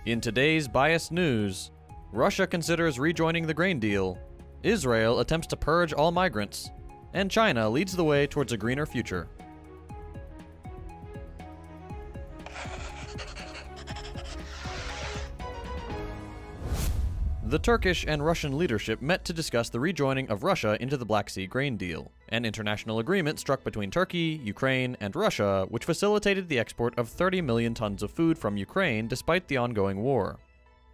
In today's biased news, Russia considers rejoining the grain deal, Israel attempts to purge all migrants, and China leads the way towards a greener future. The Turkish and Russian leadership met to discuss the rejoining of Russia into the Black Sea grain deal, an international agreement struck between Turkey, Ukraine, and Russia which facilitated the export of 30 million tons of food from Ukraine despite the ongoing war.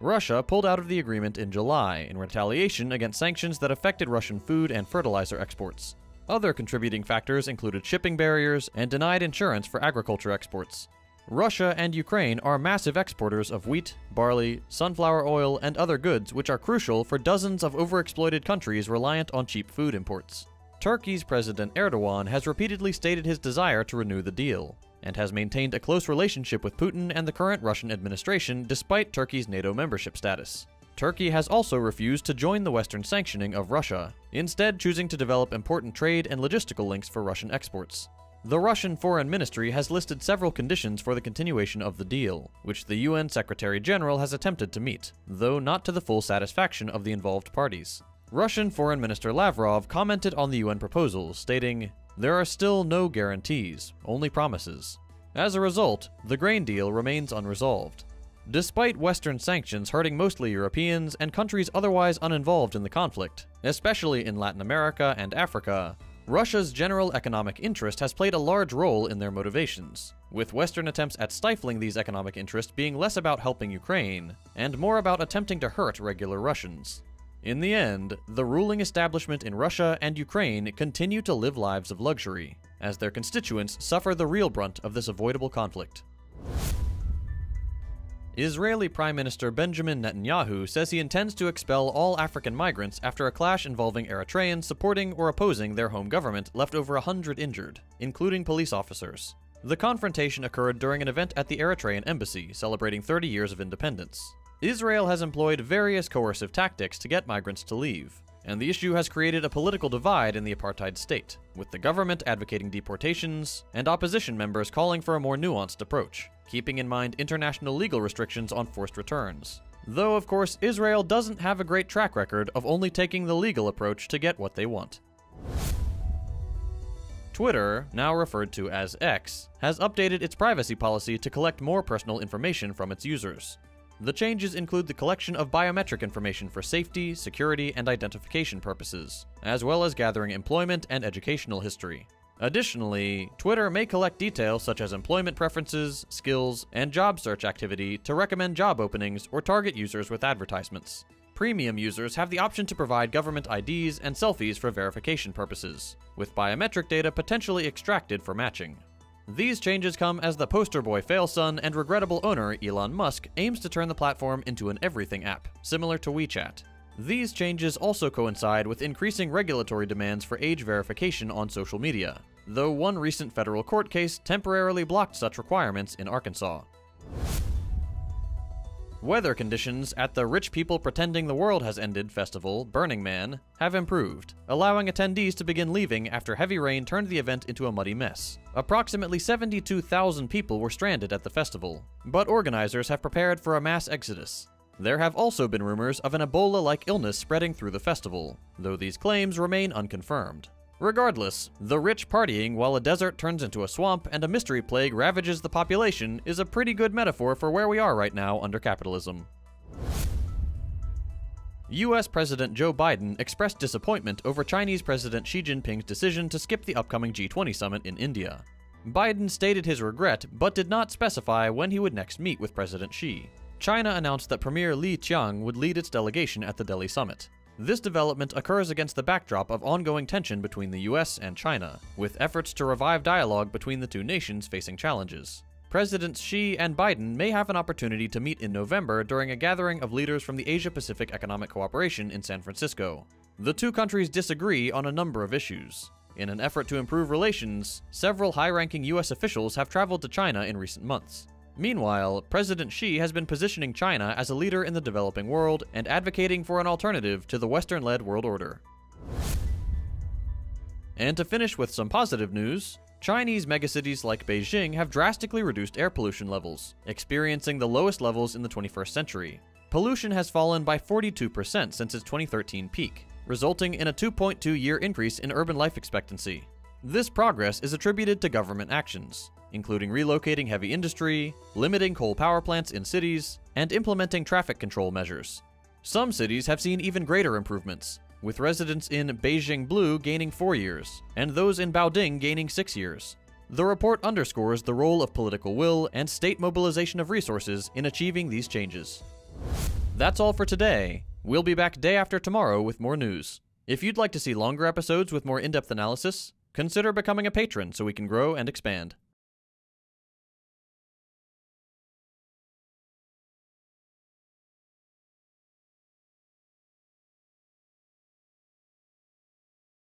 Russia pulled out of the agreement in July in retaliation against sanctions that affected Russian food and fertilizer exports. Other contributing factors included shipping barriers and denied insurance for agriculture exports. Russia and Ukraine are massive exporters of wheat, barley, sunflower oil, and other goods which are crucial for dozens of overexploited countries reliant on cheap food imports. Turkey's President Erdogan has repeatedly stated his desire to renew the deal, and has maintained a close relationship with Putin and the current Russian administration despite Turkey's NATO membership status. Turkey has also refused to join the Western sanctioning of Russia, instead choosing to develop important trade and logistical links for Russian exports. The Russian Foreign Ministry has listed several conditions for the continuation of the deal, which the UN Secretary-General has attempted to meet, though not to the full satisfaction of the involved parties. Russian Foreign Minister Lavrov commented on the UN proposal, stating, "There are still no guarantees, only promises." As a result, the grain deal remains unresolved. Despite Western sanctions hurting mostly Europeans and countries otherwise uninvolved in the conflict, especially in Latin America and Africa, Russia's general economic interest has played a large role in their motivations, with Western attempts at stifling these economic interests being less about helping Ukraine, and more about attempting to hurt regular Russians. In the end, the ruling establishment in Russia and Ukraine continue to live lives of luxury, as their constituents suffer the real brunt of this avoidable conflict. Israeli Prime Minister Benjamin Netanyahu says he intends to expel all African migrants after a clash involving Eritreans supporting or opposing their home government left over 100 injured, including police officers. The confrontation occurred during an event at the Eritrean embassy celebrating 30 years of independence. Israel has employed various coercive tactics to get migrants to leave, and the issue has created a political divide in the apartheid state, with the government advocating deportations and opposition members calling for a more nuanced approach, keeping in mind international legal restrictions on forced returns. Though, of course, Israel doesn't have a great track record of only taking the legal approach to get what they want. Twitter, now referred to as X, has updated its privacy policy to collect more personal information from its users. The changes include the collection of biometric information for safety, security, and identification purposes, as well as gathering employment and educational history. Additionally, Twitter may collect details such as employment preferences, skills, and job search activity to recommend job openings or target users with advertisements. Premium users have the option to provide government IDs and selfies for verification purposes, with biometric data potentially extracted for matching. These changes come as the poster boy failson and regrettable owner Elon Musk aims to turn the platform into an everything app, similar to WeChat. These changes also coincide with increasing regulatory demands for age verification on social media, though one recent federal court case temporarily blocked such requirements in Arkansas. Weather conditions at the Rich People Pretending the World Has Ended festival, Burning Man, have improved, allowing attendees to begin leaving after heavy rain turned the event into a muddy mess. Approximately 72,000 people were stranded at the festival, but organizers have prepared for a mass exodus. There have also been rumors of an Ebola-like illness spreading through the festival, though these claims remain unconfirmed. Regardless, the rich partying while a desert turns into a swamp and a mystery plague ravages the population is a pretty good metaphor for where we are right now under capitalism. US President Joe Biden expressed disappointment over Chinese President Xi Jinping's decision to skip the upcoming G20 summit in India. Biden stated his regret, but did not specify when he would next meet with President Xi. China announced that Premier Li Qiang would lead its delegation at the Delhi summit. This development occurs against the backdrop of ongoing tension between the US and China, with efforts to revive dialogue between the two nations facing challenges. Presidents Xi and Biden may have an opportunity to meet in November during a gathering of leaders from the Asia-Pacific Economic Cooperation in San Francisco. The two countries disagree on a number of issues. In an effort to improve relations, several high-ranking US officials have traveled to China in recent months. Meanwhile, President Xi has been positioning China as a leader in the developing world and advocating for an alternative to the Western-led world order. And to finish with some positive news, Chinese megacities like Beijing have drastically reduced air pollution levels, experiencing the lowest levels in the 21st century. Pollution has fallen by 42% since its 2013 peak, resulting in a 2.2-year increase in urban life expectancy. This progress is attributed to government actions, including relocating heavy industry, limiting coal power plants in cities, and implementing traffic control measures. Some cities have seen even greater improvements, with residents in Beijing Blue gaining 4 years, and those in Baoding gaining 6 years. The report underscores the role of political will and state mobilization of resources in achieving these changes. That's all for today. We'll be back day after tomorrow with more news. If you'd like to see longer episodes with more in-depth analysis, consider becoming a patron so we can grow and expand.